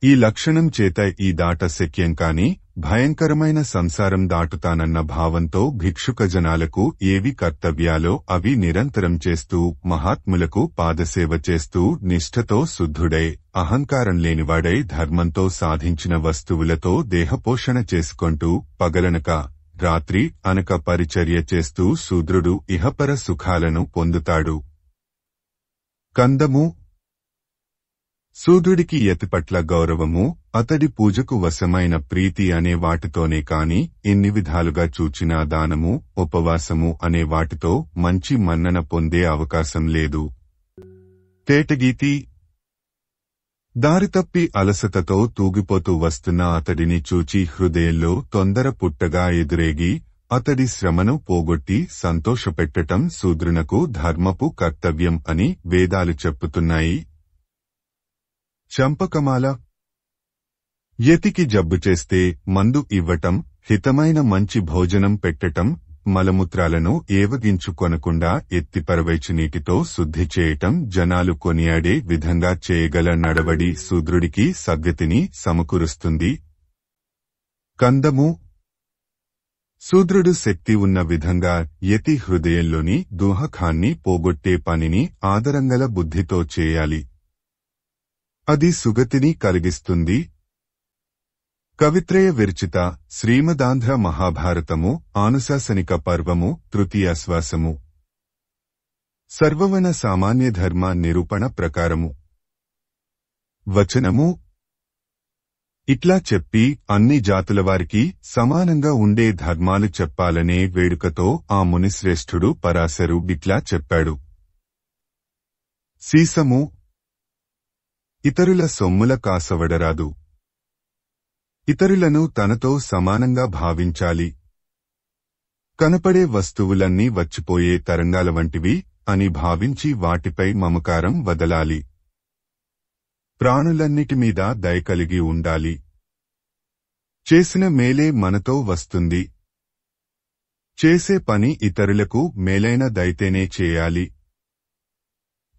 [SPEAKER 1] ఈ లక్షణం చేత ఈ దాట శక్యం కాని భయంకరమైన సంసారం దాటుతానన్న భావంతో భిక్షుక జనాలకు ఏవి కర్తవ్యాలో అవి నిరంతరం చేస్తూ మహాత్ములకు పాదసేవ చేస్తూ నిష్ఠతో శుద్ధుడై అహంకారం లేనివాడై ధర్మంతో సాధించిన వస్తువులతో దేహపోషణ చేసుకొంటూ పగలనక రాత్రి అనక పరిచర్య చేస్తూ శూద్రుడు ఇహపర సుఖాలను పొందుతాడు. కందము. శూద్రుడికి యతిపట్ల గౌరవము, అతడి పూజకు వశమైన ప్రీతి అనే వాటితోనే కాని ఎన్ని విధాలుగా చూచినా దానము, ఉపవాసము అనే వాటితో మంచి మన్నన పొందే అవకాశం లేదు. తేటగీతి. దారితప్పి అలసటతో తూగిపోతూ వస్తున్న అతడిని చూచి హృదయంలో తొందర పుట్టగా ఎదురేగి అతడి శ్రమను పోగొట్టి సంతోషపెట్టటం శూద్రునకు ధర్మపు కర్తవ్యం అని వేదాలు చెప్పుతున్నాయి. చంపకమాల. యతికి జబ్బు చేస్తే మందు ఇవ్వటం, హితమైన మంచి భోజనం పెట్టటం, మలమూత్రాలను ఏవగించుకొనకుండా ఎత్తిపరవైచి నీటితో శుద్ధి చేయటం జనాలు కొనియాడే విధంగా చేయగల నడవడి శూద్రుడికి సద్గతిని సమకూరుస్తుంది. కందము. శూద్రుడు శక్తి ఉన్న విధంగా యతి హృదయంలోని దుహకాన్ని పోగొట్టే పనిని ఆదరంగల బుద్ధితో చేయాలి. అది సుగతిని కలిగిస్తుంది. కవిత్రయ విరచిత శ్రీమదాంధ్ర మహాభారతము ఆనుశాసనిక పర్వము తృతీయాశ్వాసము. సర్వవన సామాన్య ధర్మ నిరూపణ ప్రకారము. వచనము. ఇట్లా చెప్పి అన్ని జాతులవారికి సమానంగా ఉండే ధర్మాలు చెప్పాలనే వేడుకతో ఆ మునిశ్రేష్ఠుడు పరాశరు ఇట్లా చెప్పాడు. సీసము. ఇతరుల సొమ్ముల కాసవడరాదు. ఇతరులను తనతో సమానంగా భావించాలి. కనపడే వస్తువులన్నీ వచ్చిపోయే తరంగాల వంటివి అని భావించి వాటిపై మమకారం వదలాలి. ప్రాణులన్నిటి మీద దయ కలిగి ఉండాలి. చేసిన మేలే మనతో వస్తుంది. చేసే పని ఇతరులకు మేలైన దైతేనే చేయాలి.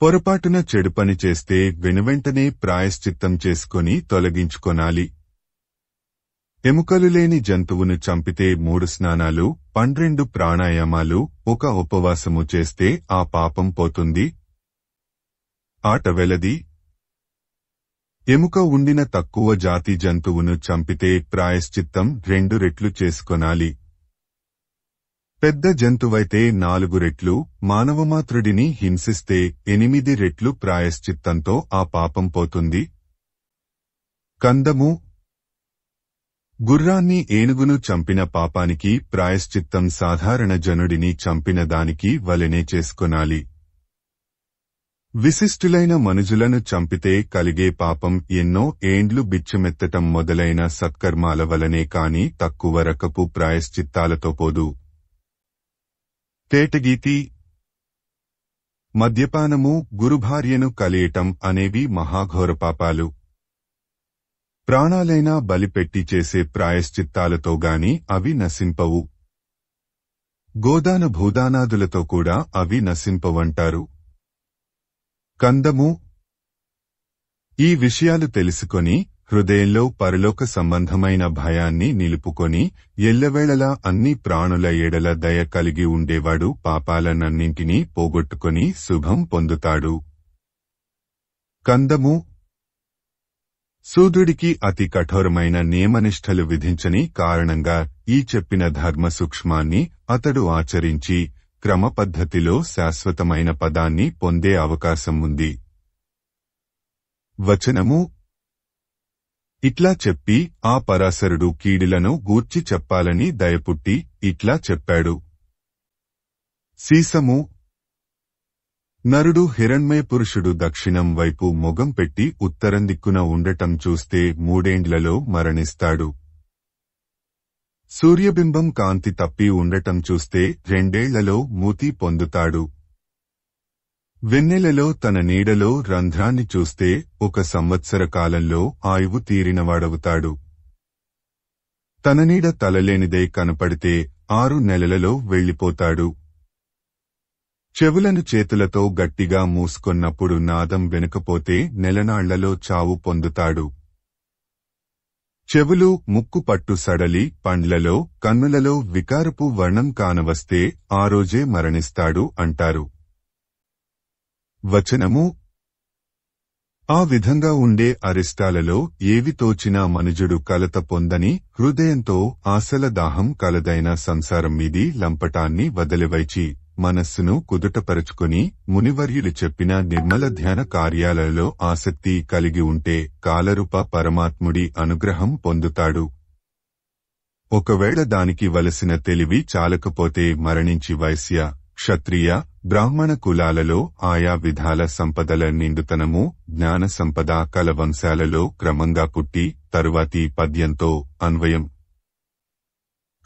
[SPEAKER 1] పొరపాటున చెడు పని చేస్తే వెనువెంటనే ప్రాయశ్చిత్తం చేసుకొని తొలగించుకొనాలి. ఎముకలు లేని జంతువును చంపితే 3 స్నానాలు, 12 ప్రాణాయామాలు, 1 ఉపవాసము చేస్తే ఆ పాపం పోతుంది. ఆట వెలది. ఎముక ఉండిన తక్కువ జాతి జంతువును చంపితే ప్రాయశ్చిత్తం 2 రెట్లు చేసుకొనాలి. పెద్ద జంతువైతే 4 రెట్లు, మానవమాత్రుడిని హింసిస్తే 8 రెట్లు ప్రాయశ్చిత్తంతో ఆ పాపం పోతుంది. కందము. గుర్రాన్ని ఏనుగును చంపిన పాపానికి ప్రాయశ్చిత్తం సాధారణ జనుడిని చంపిన దానికి వలెనే చేసుకొనాలి. విశిష్టులైన మనుజులను చంపితే కలిగే పాపం ఎన్నో ఏండ్లు బిచ్చమెత్తటం మొదలైన సత్కర్మాల వలనే కాని తక్కువ రకపు ప్రాయశ్చిత్తాలతో పోదు. తేటగీతి. మద్యపానము, గురుభార్యను కలియటం అనేవి మహాఘోర పాపాలు. ప్రాణాలైనా బలిపెట్టి చేసే ప్రాయశ్చిత్తాలతో గాని అవి నశింపవు. గోదాన భూదానాదులతో కూడా అవి నశింపవంటారు. కందము. ఈ విషయాలు తెలుసుకొని హృదయంలో పరలోక సంబంధమైన భయాన్ని నిలుపుకొని ఎల్లవేళలా అన్ని ప్రాణుల ఎడల దయ కలిగి ఉండేవాడు పాపాలనన్నింటినీ పోగొట్టుకొని శుభం పొందుతాడు. కందము. శూద్రుడికి అతి కఠోరమైన నియమనిష్టలు విధించని కారణంగా ఈ చెప్పిన ధర్మ సూక్ష్మాన్ని అతడు ఆచరించి క్రమపద్ధతిలో శాశ్వతమైన పదాన్ని పొందే అవకాశం ఉంది. వచనము. ఇట్లా చెప్పి ఆ పరాశరుడు కీడులను గూర్చి చెప్పాలని దయపుట్టి ఇట్లా చెప్పాడు. సీసము. నరుడు హిరణ్మయ పురుషుడు దక్షిణం వైపు మొగం పెట్టి ఉత్తరం దిక్కున ఉండటం చూస్తే 3 ఏండ్లలో మరణిస్తాడు. సూర్యబింబం కాంతి తప్పి ఉండటం చూస్తే 2 ఏళ్లలో మూతి పొందుతాడు. వెన్నెలలో తన నీడలో రంధ్రాన్ని చూస్తే 1 సంవత్సర కాలంలో ఆయువు తీరినవాడవుతాడు. తన నీడ తలలేనిదే కనపడితే 6 నెలలలో వెళ్లిపోతాడు. చెవులను చేతులతో గట్టిగా మూసుకొన్నప్పుడు నాదం వెనుకపోతే నెలనాళ్లలో చావు పొందుతాడు. చెవులు, ముక్కు పట్టు సడలి పండ్లలో, కన్నులలో వికారపు వర్ణం కానవస్తే ఆ రోజే మరణిస్తాడు అంటారు. వచనము. ఆ విధంగా ఉండే అరిష్టాలలో ఏవి తోచినా మనుజుడు కలత పొందని హృదయంతో ఆశల దాహం కలదైన సంసారం మీది లంపటాన్ని వదిలివైచి మనస్సును కుదుటపరుచుకొని మునివర్యులు చెప్పిన నిర్మల ధ్యాన కార్యాలలో ఆసక్తి కలిగి ఉంటే కాలరూప పరమాత్ముడి అనుగ్రహం పొందుతాడు. ఒకవేళ దానికి వలసిన తెలివి చాలకపోతే మరణించి వైశ్య, క్షత్రియ, బ్రాహ్మణ కులాలలో ఆయా విధాల సంపదల నిండుతనము, జ్ఞాన సంపద కల వంశాలలో క్రమంగా పుట్టి తరువాతి పద్యంతో అన్వయం.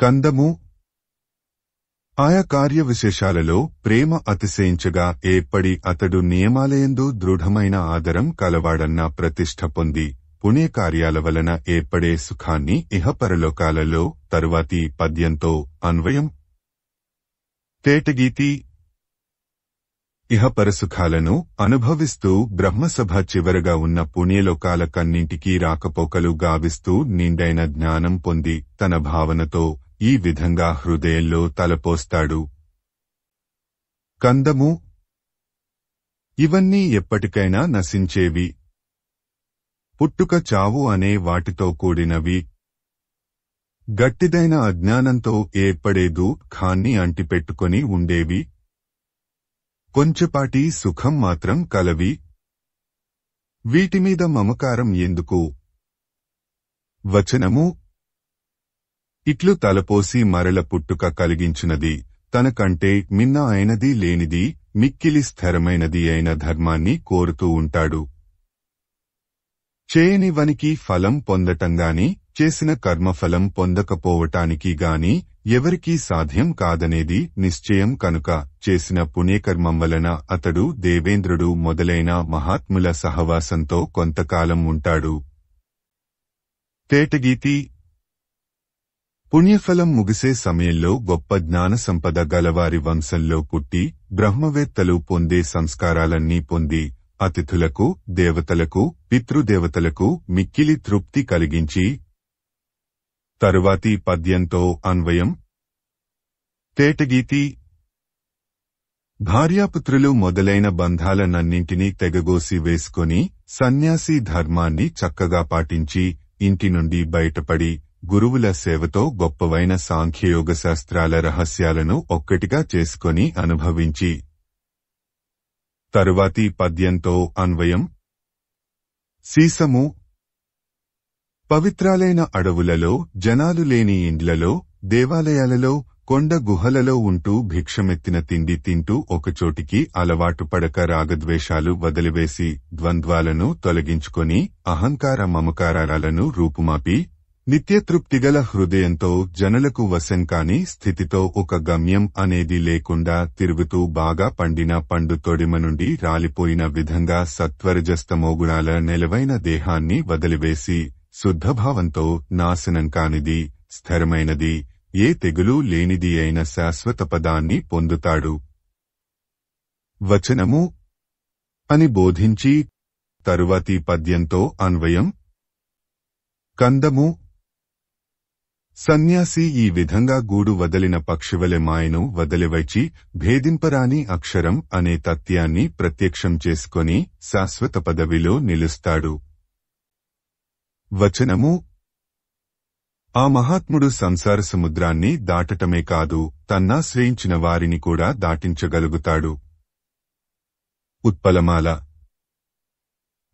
[SPEAKER 1] కందము. ఆయా కార్య విశేషాలలో ప్రేమ అతిశయించగా ఏర్పడి అతడు నియమాలయందు దృఢమైన ఆదరం కలవాడన్న ప్రతిష్ఠ పొంది పుణ్యకార్యాల వలన ఏర్పడే సుఖాన్ని ఇహపరలోకాలలో తరువాతి పద్యంతో అన్వయం. తేటగీతి. ఇహపరసుఖాలను అనుభవిస్తూ బ్రహ్మసభ చివరగా ఉన్న పుణ్యలోకాల కన్నింటికీ రాకపోకలు గావిస్తూ నిండైన జ్ఞానం పొంది తన భావనతో ఈ విధంగా హృదయంలో తలపోస్తాడు. కందము. ఇవన్నీ ఎప్పటికైనా నశించేవి. పుట్టుక చావు అనే వాటితో కూడినవి. గట్టిదైన అజ్ఞానంతో ఏర్పడే దుఃఖాన్ని అంటిపెట్టుకొని ఉండేవి. కొంచెపాటి సుఖం మాత్రం కలవి. వీటిమీద మమకారం ఎందుకు? వచనము. ఇట్లు తలపోసి మరల పుట్టుక కలిగించునది తనకంటే మిన్న అయినది లేనిది మిక్కిలి స్థిరమైనది అయిన ధర్మాన్ని కోరుతూ ఉంటాడు. చేయనివనికి ఫలం పొందటంగాని చేసిన కర్మఫలం పొందకపోవటానికి గాని ఎవరికీ సాధ్యం కాదనేది నిశ్చయం కనుక చేసిన పుణ్యకర్మం వలన అతడు దేవేంద్రుడు మొదలైన మహాత్ముల సహవాసంతో కొంతకాలం ఉంటాడు. తేటగీతి. పుణ్యఫలం ముగిసే సమయంలో గొప్ప జ్ఞాన సంపద గలవారి వంశంలో పుట్టి బ్రహ్మవేత్తలు పొందే సంస్కారాలన్నీ పొంది అతిథులకు, దేవతలకు, పితృదేవతలకు మిక్కిలి తృప్తి కలిగించి తరువాతి పద్యంతో అన్వయం. తేటగీతి. భార్యాపుత్రులు మొదలైన బంధాలనన్నింటినీ తెగగోసి వేసుకొని సన్యాసి ధర్మాన్ని చక్కగా పాటించి ఇంటి నుండి బయటపడి గురువుల సేవతో గొప్పవైన సాంఖ్యయోగ శాస్త్రాల రహస్యాలను ఒక్కటిగా చేసుకొని అనుభవించి తరువాతి పద్యంతో అన్వయం. సీసము. పవిత్రాలైన అడవులలో, జనాలు లేని ఇండ్లలో, దేవాలయాలలో, కొండ గుహలలో ఉంటూ భిక్షమెత్తిన తిండి తింటూ ఒకచోటికి అలవాటు పడక రాగద్వేషాలు వదిలివేసి ద్వంద్వాలను తొలగించుకొని అహంకార మమకారాలను రూపుమాపి నిత్యతృప్తిగల హృదయంతో జనులకు వశంకాని స్థితితో ఒక గమ్యం అనేది లేకుండా తిరుగుతూ బాగా పండిన పండు తొడిమ నుండి రాలిపోయిన విధంగా సత్వరజస్తమోగుణాల నిలవైన దేహాన్ని వదిలివేసి శుద్ధభావంతో నాశనం కానిది, స్థిరమైనది, ఏ తెగులు లేనిది అయిన శాశ్వత పదాన్ని పొందుతాడు. వచనము. అని బోధించి తరువాతి పద్యంతో అన్వయం. కందము. సన్యాసి ఈ విధంగా గూడు వదలిన పక్షివలె మాయను వదిలివచ్చి భేదింపరాని అక్షరం అనే తత్యాన్ని ప్రత్యక్షం చేసుకొని శాశ్వత పదవిలో నిలుస్తాడు. వచనము. ఆ మహాత్ముడు సంసార సముద్రాన్ని దాటటమే కాదు తన్నాశ్రయించిన వారిని కూడా దాటించగలుగుతాడు. ఉత్పలమాల.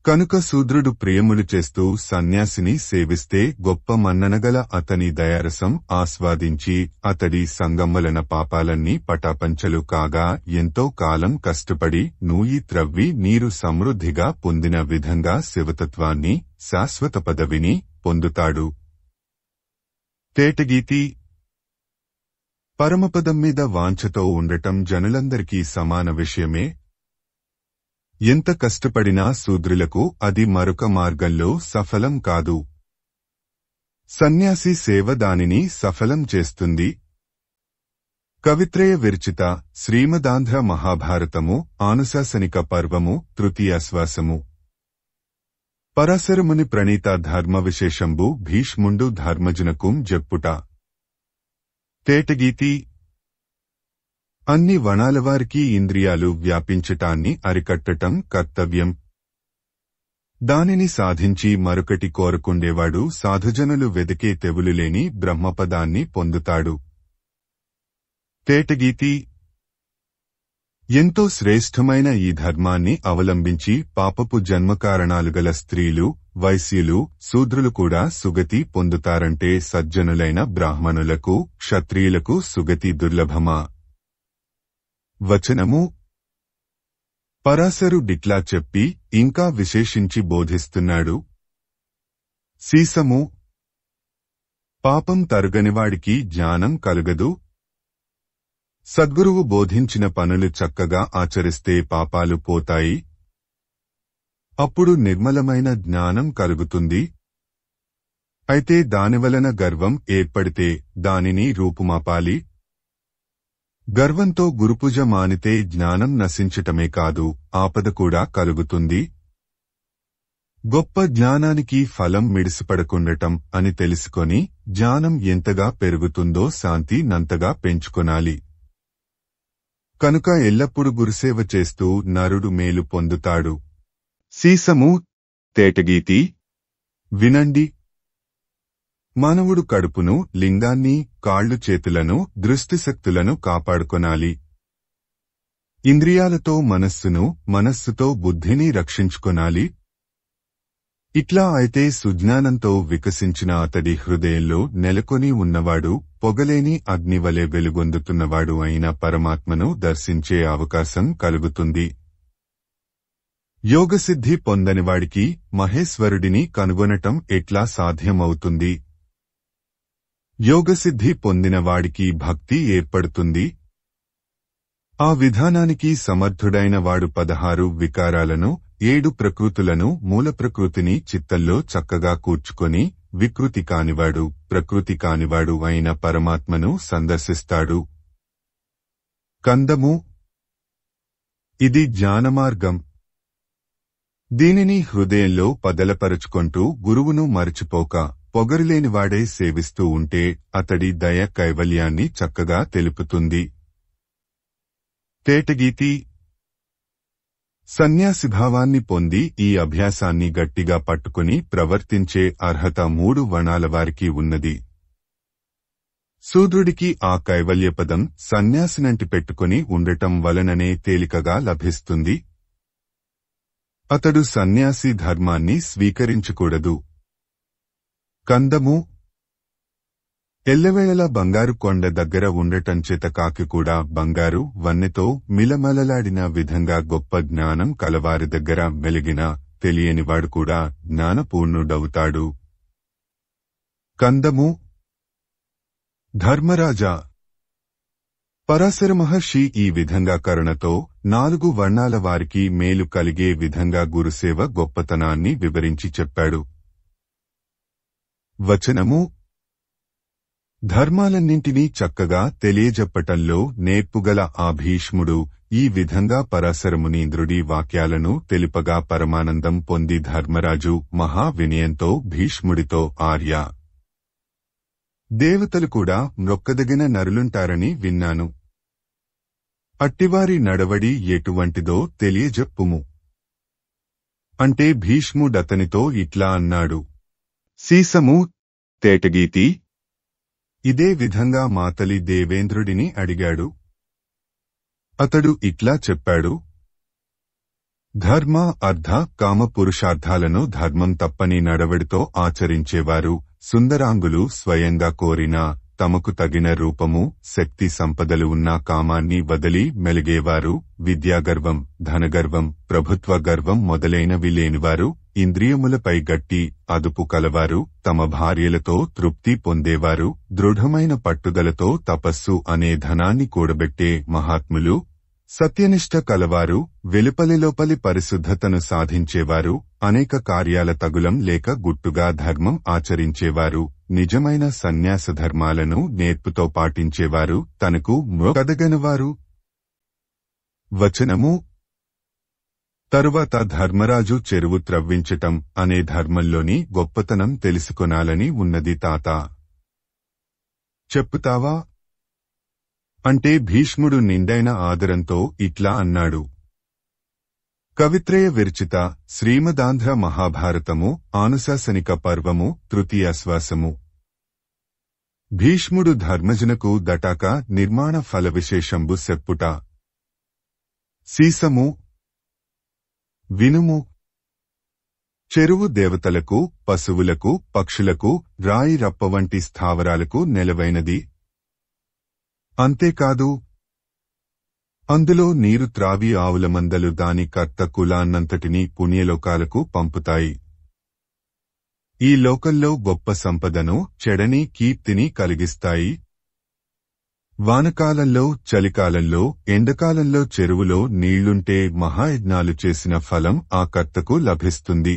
[SPEAKER 1] కనుక శూద్రుడు ప్రియములు చేస్తూ సన్యాసిని సేవిస్తే గొప్ప మన్ననగల అతని దయారసం ఆస్వాదించి అతడి సంగమ్మలన పాపాలన్నీ పటాపంచలు కాగా ఎంతో కాలం కష్టపడి నూయి త్రవ్వి నీరు సమృద్ధిగా పొందిన విధంగా శివతత్వాన్ని, శాశ్వత పదవిని పొందుతాడు. తేటగీతి. పరమపదం మీద వాంఛతో ఉండటం జనులందరికీ సమాన విషయమే. ఎంత కష్టపడినా శూద్రులకు అది మరొక మార్గంలో సఫలం కాదు. సన్యాసి సేవ దానిని సఫలం చేస్తుంది. కవిత్రయ విరచిత శ్రీమదాంధ్ర మహాభారతము ఆనుశాసనిక పర్వము తృతీయాశ్వాసము. పరాశరముని ప్రణీత ధర్మ విశేషంబు భీష్ముండు ధర్మజునకుం జెప్పుట. తేటగీతి. అన్ని వణాలవారికి ఇంద్రియాలు వ్యాపించటాన్ని అరికట్టటం కర్తవ్యం. దానిని సాధించి మరొకటి కోరుకుండేవాడు సాధుజనులు వెదికే తెవులులేని బ్రహ్మపదాన్ని పొందుతాడు. తేటగీతి. ఎంతో శ్రేష్టమైన ఈ ధర్మాన్ని అవలంబించి పాపపు జన్మకారణాలుగల స్త్రీలు, వైశ్యులు, శూద్రులు కూడా సుగతి పొందుతారంటే సజ్జనులైన బ్రాహ్మణులకు, క్షత్రియులకు సుగతి దుర్లభమా? వచనము పరాశరు డిట్లా చెప్పి ఇంకా విశేషించి బోధిస్తున్నాడు. సీసము పాపం తరుగనివాడికి జ్ఞానం కలుగదు. సద్గురువు బోధించిన పనులు చక్కగా ఆచరిస్తే పాపాలు పోతాయి. అప్పుడు నిర్మలమైన జ్ఞానం కలుగుతుంది. అయితే దానివలన గర్వం ఏర్పడితే దానిని రూపుమాపాలి. గర్వంతో గురుపూజ మానితే జ్ఞానం నశించటమే కాదు, ఆపద కూడా కలుగుతుంది. గొప్ప జ్ఞానానికి ఫలం మిడిసిపడకుండటం అని తెలుసుకొని జ్ఞానం ఎంతగా పెరుగుతుందో శాంతి నంతగా పెంచుకొనాలి. కనుక ఎల్లప్పుడూ గురుసేవ చేస్తూ నరుడు మేలు పొందుతాడు. సీసము తేటగీతి వినండి. మానవుడు కడుపును, లింగాన్ని, కాళ్ళు చేతులను, దృష్టిశక్తులను కాపాడుకొనాలి. ఇంద్రియాలతో మనస్సును, మనస్సుతో బుద్ధిని రక్షించుకొనాలి. ఇట్లా అయితే సుజ్ఞానంతో వికసించిన అతడి హృదయంలో నెలకొని ఉన్నవాడు పొగలేని అగ్నివలె వెలుగొందుతున్నవాడు అయిన పరమాత్మను దర్శించే అవకాశం కలుగుతుంది. యోగసిద్ధి పొందనివాడికి మహేశ్వరుడిని కనుగొనటం ఎట్లా సాధ్యమవుతుంది? యోగసిద్ధి పొందినవాడికి భక్తి ఏర్పడుతుంది. ఆ విధానానికి సమర్థుడైన వాడు 16 వికారాలను, 7 ప్రకృతులను, మూల ప్రకృతిని చిత్తంలో చక్కగా కూర్చుకొని వికృతి కానివాడు, ప్రకృతి కానివాడు అయిన పరమాత్మను సందర్శిస్తాడు. కందము ఇది జ్ఞానమార్గం. దీనిని హృదయంలో పదలపరుచుకొంటూ గురువును మరచిపోక పొగరులేనివాడే సేవిస్తూ ఉంటే అతడి దయ కైవల్యాన్ని చక్కగా తెలుపుతుంది. తేటగీతి సన్యాసిభావాన్ని పొంది ఈ అభ్యాసాన్ని గట్టిగా పట్టుకుని ప్రవర్తించే అర్హత 3 వర్ణాల వారికి ఉన్నది. శూద్రుడికి ఆ కైవల్యపదం సన్యాసినంటి పెట్టుకుని ఉండటం వలననే తేలికగా లభిస్తుంది. అతడు సన్యాసి ధర్మాన్ని స్వీకరించకూడదు. కందము ఎల్లవేళలా బంగారు కొండ దగ్గర ఉండటంచేత కాకి కూడా బంగారు వన్నెతో మిలమలలాడిన విధంగా గొప్ప జ్ఞానం కలవారి దగ్గర మెలిగిన తెలియనివాడు కూడా జ్ఞానపూర్ణుడవుతాడు. కందము ధర్మరాజా పరాశర మహర్షి ఈ విధంగా కరుణతో 4 వర్ణాల వారికి మేలు కలిగే విధంగా గురుసేవ గొప్పతనాన్ని వివరించి చెప్పాడు. వచనము ధర్మాలన్నింటినీ చక్కగా తెలియజెప్పటంలో నేర్పుగల ఆ భీష్ముడు ఈ విధంగా పరాశరమునీంద్రుడి వాక్యాలను తెలుపగా పరమానందం పొంది ధర్మరాజు మహా వినయంతో భీష్ముడితో ఆర్య దేవతలు కూడా మ్రొక్కదగిన నరులుంటారని విన్నాను. అట్టివారి నడవడి ఎటువంటిదో తెలియజెప్పుము అంటే భీష్ముడతనితో ఇట్లా అన్నాడు. సీసము తేటగీతి ఇదే విధంగా మాతలి దేవేంద్రుడిని అడిగాడు. అతడు ఇట్లా చెప్పాడు. ధర్మ, అర్థ, కామ పురుషార్థాలను ధర్మం తప్పని నడవడితో ఆచరించేవారు సుందరాంగులు స్వయంగా కోరినా తమకు తగిన రూపము, శక్తి సంపదలు ఉన్న కామాన్ని వదిలి మెలిగేవారు, విద్యాగర్వం, ధనగర్వం, ప్రభుత్వ గర్వం మొదలైనవి లేనివారు, ఇంద్రియములపై గట్టి అదుపు కలవారు, తమ భార్యలతో తృప్తి పొందేవారు, దృఢమైన పట్టుదలతో తపస్సు అనే ధనాన్ని కూడబెట్టే మహాత్ములు, సత్యనిష్ట కలవారు, వెలుపలిలోపలి పరిశుద్ధతను సాధించేవారు, అనేక కార్యాల తగులం లేక గుట్టుగా ధర్మం ఆచరించేవారు, నిజమైన సన్యాస ధర్మాలను నేర్పుతో పాటించేవారు, తనకు మొక్కదగనవారు. వచనము తరువాత ధర్మరాజు చెరువు త్రవ్వించటం అనే ధర్మంలోని గొప్పతనం తెలుసుకొనాలని ఉన్నది తాత. చెప్పుతావా అంటే భీష్ముడు నిండైన ఆదరంతో ఇట్లా అన్నాడు. కవిత్రయ విరచిత శ్రీమదాంధ్ర మహాభారతము ఆనుశాసనిక పర్వము తృతీయాశ్వాసము. భీష్ముడు ధర్మజునకు దటాక నిర్మాణ ఫల విశేషంబు సెప్పుట. సీసము వినుము. చెరువు దేవతలకు, పశువులకు, పక్షులకు, రాయి రప్ప వంటి స్థావరాలకు నెలవైనది. అంతేకాదు, అందులో నీరు త్రావి ఆవుల మందలు దాని కర్త కులాన్నంతటినీ పుణ్యలోకాలకు పంపుతాయి. ఈ లోకంలో గొప్ప సంపదను, చెడని కీర్తిని కలిగిస్తాయి. వానకాలంలో, చలికాలంలో, ఎండకాలంలో చెరువులో నీళ్లుంటే మహాయజ్ఞాలు చేసిన ఫలం ఆ కర్తకు లభిస్తుంది.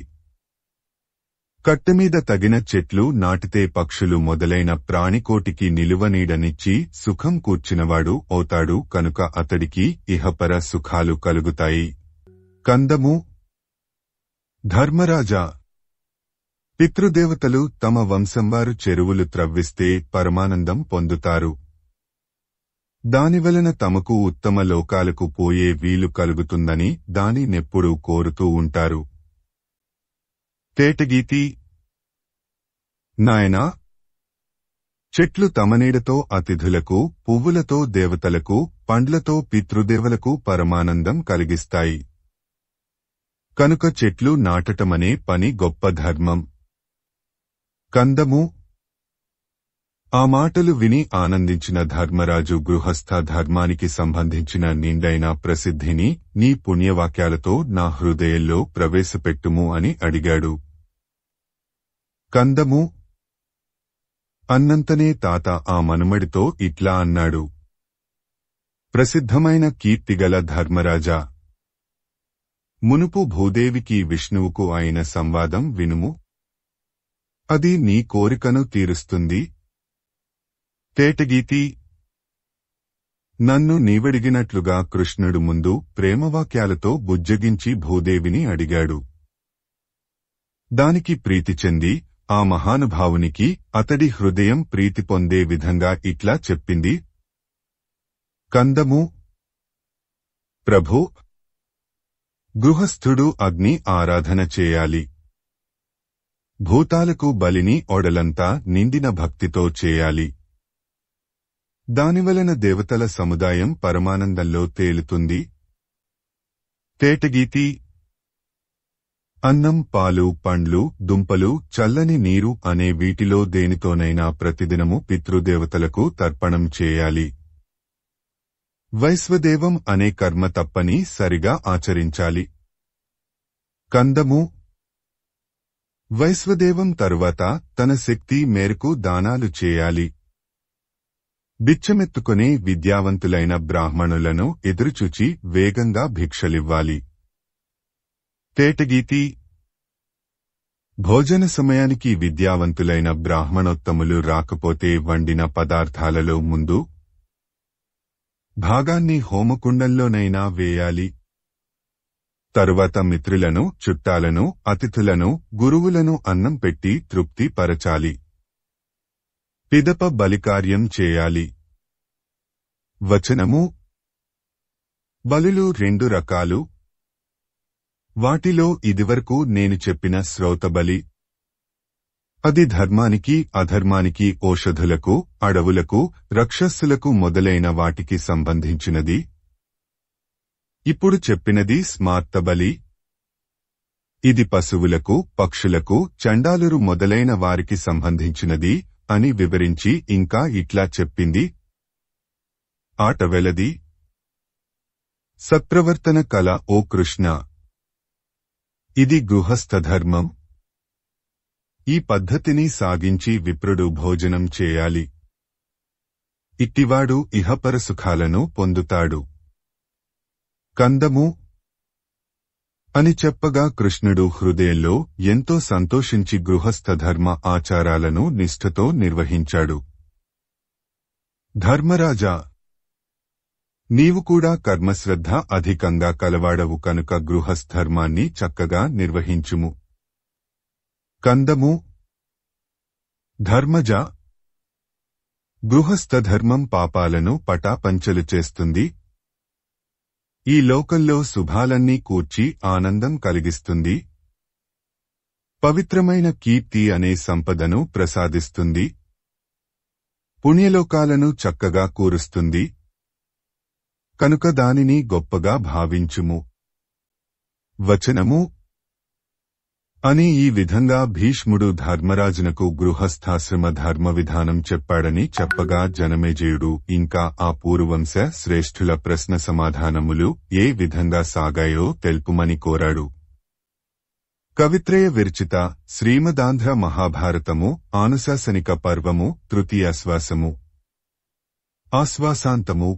[SPEAKER 1] కట్టెమీద తగిన చెట్లు నాటితే పక్షులు మొదలైన ప్రాణికోటికి నిలువనీడనిచ్చి సుఖం కూర్చినవాడు అవుతాడు కనుక అతడికి ఇహపర సుఖాలు కలుగుతాయి. కందము. ధర్మరాజా, పితృదేవతలు తమ వంశంవారు చెరువులు త్రవ్విస్తే పరమానందం పొందుతారు. దానివలన తమకు ఉత్తమ లోకాలకు పోయే వీలు కలుగుతుందని దాని నెప్పుడూ కోరుతూ ఉంటారు. తేటగీతి. నాయనా, చెట్లు తమ నీడతో అతిథులకు, పువ్వులతో దేవతలకు, పండ్లతో పితృదేవలకు పరమానందం కలిగిస్తాయి. కనుక చెట్లు నాటటమనే పని గొప్ప ధర్మం. కందము. ఆ మాటలు విని ఆనందించిన ధర్మరాజు గృహస్థ ధర్మానికి సంబంధించిన నిండైన ప్రసిద్ధిని నీ పుణ్యవాక్యాలతో నా హృదయంలో ప్రవేశపెట్టుము అని అడిగాడు. కందము. అన్నంతనే తాత ఆ మనుమడితో ఇట్లా అన్నాడు. ప్రసిద్ధమైన కీర్తిగల ధర్మరాజా, మునుపు భూదేవికి విష్ణువుకు అయిన సంవాదం వినుము. అది నీ కోరికను తీరుస్తుంది. తేటగీతి. నన్ను నీవడిగినట్లుగా కృష్ణుడు ముందు ప్రేమవాక్యాలతో బుజ్జగించి భూదేవిని అడిగాడు. దానికి ప్రీతి చెంది ఆ మహానుభావునికి అతడి హృదయం ప్రీతి పొందే విధంగా ఇట్లా చెప్పింది. కందము. ప్రభూ, గృహస్థుడు అగ్ని ఆరాధన చేయాలి. భూతాలకు బలిని ఒడలంతా నిండిన భక్తితో చేయాలి. దానివలన దేవతల సముదాయం పరమానందంలో తేలుతుంది. తేటగీతి. అన్నం, పాలు, పండ్లు, దుంపలు, చల్లని నీరు అనే వీటిలో దేనితోనైనా ప్రతిదినము పితృదేవతలకు తర్పణం చేయాలి. వైశ్వదేవం అనే కర్మ తప్పని సరిగా ఆచరించాలి. కందము. వైశ్వదేవం తరువాత తన శక్తి మేరకు దానాలు చేయాలి. బిచ్చమెత్తుకునే విద్యావంతులైన బ్రాహ్మణులను ఎదురుచూచి వేగంగా భిక్షలివ్వాలి. తేటగీతి. భోజన సమయానికి విద్యావంతులైన బ్రాహ్మణోత్తములు రాకపోతే వండిన పదార్థాలలో ముందు భాగాన్ని హోమకుండంలోనైనా వేయాలి. తరువాత మిత్రులను, చుట్టాలను, అతిథులను, గురువులను అన్నం పెట్టి తృప్తి పరచాలి. పిదప బలికార్యం చేయాలి. వచనము. బలులు 2 రకాలు. వాటిలో ఇదివరకు నేను చెప్పిన శ్రౌతబలి. అది ధర్మానికి, అధర్మానికి, ఓషధులకు, అడవులకు, రక్షస్సులకు మొదలైన వాటికి సంబంధించినది. ఇప్పుడు చెప్పినది స్మార్తబలి. ఇది పశువులకు, పక్షులకు, చండాలురు మొదలైన వారికి సంబంధించినది అని వివరించి ఇంకా ఇట్లా చెప్పింది. ఆటవెలది. సత్ప్రవర్తన కల ఓ కృష్ణ. ఇది గృహస్థధర్మం. ఈ పద్ధతిని సాగించి విప్రుడు భోజనం చేయాలి. ఇట్టివాడు ఇహపర సుఖాలను పొందుతాడు. కందము. అని చెప్పగా కృష్ణుడు హృదయంలో ఎంతో సంతోషించి గృహస్థధర్మ ఆచారాలను నిష్ఠతో నిర్వహించాడు. ధర్మరాజా, నీవు కూడా కర్మశ్రద్ధ అధికంగా కలవాడవు కనుక గృహస్థధర్మాన్ని చక్కగా నిర్వహించుము. కందము. ధర్మజ, గృహస్థధర్మం పాపాలను పటాపంచలు చేస్తుంది. ఈ లోకంలో శుభాలన్నీ కూర్చి ఆనందం కలిగిస్తుంది. పవిత్రమైన కీర్తి అనే సంపదను ప్రసాదిస్తుంది. పుణ్యలోకాలను చక్కగా కూరుస్తుంది. కనుక దానిని గొప్పగా భావించుము. వచనము అని ఈ విధంగా భీష్ముడు ధర్మరాజునకు గృహస్థాశ్రమ ధర్మ విధానం చెప్పాడని చెప్పగా జనమేజయుడు ఇంకా ఆ పూర్వవంశ శ్రేష్ఠుల ప్రశ్న సమాధానములు ఏ విధంగా సాగాయో తెలుపుమని కోరాడు. కవిత్రయ విరచిత శ్రీమదాంధ్ర మహాభారతము ఆనుశాసనిక పర్వము తృతీయాశ్వాసము. ఆశ్వాసాంతము.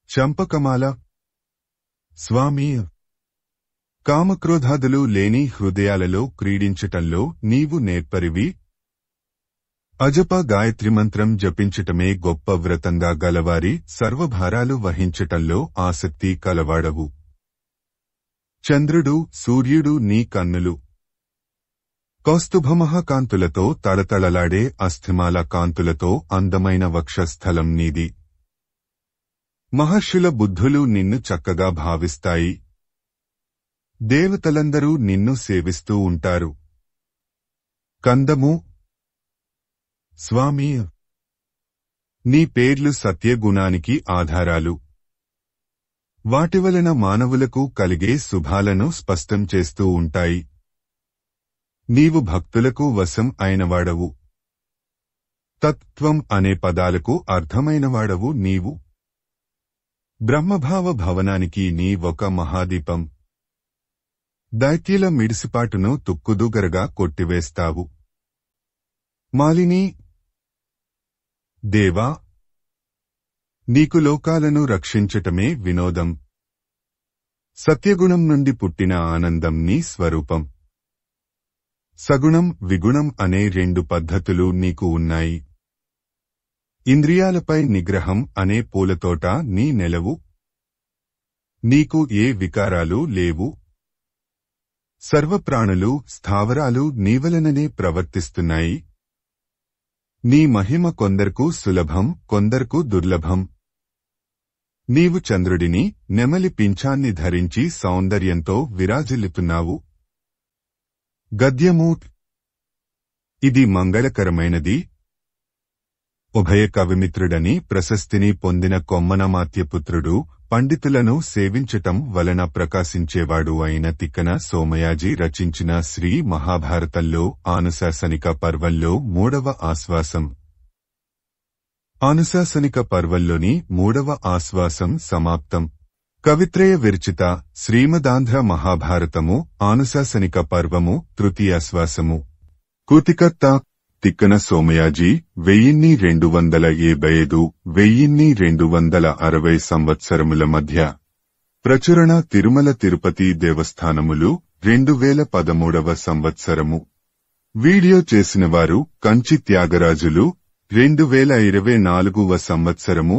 [SPEAKER 1] చంపకమాల. స్వామి, కామక్రోధాదులు లేని హృదయాలలో క్రీడించటంలో నీవు నేర్పరివి. అజప గాయత్రి మంత్రం జపించటమే గొప్ప వ్రతంగా గలవారి సర్వభారాలు వహించటంలో ఆసక్తి కలవాడవు. చంద్రుడు సూర్యుడు నీ కన్నులు. కౌస్తుభమహాకాంతులతో తళతళలాడే అస్థిమాల కాంతులతో అందమైన వక్షస్థలం నీది. మహర్షుల బుద్ధులు నిన్ను చక్కగా భావిస్తాయి. దేవతలందరూ నిన్ను సేవిస్తూ ఉంటారు. కందము. స్వామి, నీ పేర్లు సత్యగుణానికి ఆధారాలు. వాటివలన మానవులకు కలిగే శుభాలను స్పష్టం చేస్తూ ఉంటాయి. నీవు భక్తులకు వశం అయినవాడవు. తత్వం అనే పదాలకు అర్థమైనవాడవు నీవు. బ్రహ్మభావ భవనానికి నీ ఒక మహాదీపం. దైత్యుల మిడిసిపాటును తుక్కుదుగరగా కొట్టివేస్తావు. మాలిని. దేవా, నీకు లోకాలను రక్షించటమే వినోదం. సత్యగుణం నుండి పుట్టిన ఆనందం నీ స్వరూపం. సగుణం విగుణం అనే రెండు పద్ధతులు నీకు ఉన్నాయి. ఇంద్రియాలపై నిగ్రహం అనే పూలతోట నీ నెలవు. నీకు ఏ వికారాలు లేవు. సర్వప్రాణులు స్థావరాలు నీవలననే ప్రవర్తిస్తున్నాయి. నీ మహిమ కొందరకు సులభం, కొందరకు దుర్లభం. నీవు చంద్రుడిని, నెమలి పింఛాన్ని ధరించి సౌందర్యంతో విరాజిల్లుతున్నావు. గద్యము. ఇది మంగళకరమైనది. ఉభయ కవిమిత్రుడని ప్రశస్తిని పొందిన కొమ్మనమాత్యపుత్రుడు, పండితులను సేవించటం వలన ప్రకాశించేవాడు అయిన తిక్కన సోమయాజి రచించిన శ్రీ మహాభారతంలో ఆనుశాసనిక పర్వంలో 3వ ఆశ్వాసం. ఆనుశాసనిక పర్వంలోని 3వ ఆశ్వాసం సమాప్తం. కవిత్రయ విరచిత శ్రీమదాంధ్ర మహాభారతము ఆనుశాసనిక పర్వము తృతీయాశ్వాసము. కృతికర్త తిక్కన సోమయాజి 1275 1260 సంవత్సరముల మధ్య. ప్రచురణ తిరుమల తిరుపతి దేవస్థానములు 2013వ సంవత్సరము. వీడియో చేసినవారు కంచి త్యాగరాజులు 2024వ సంవత్సరము.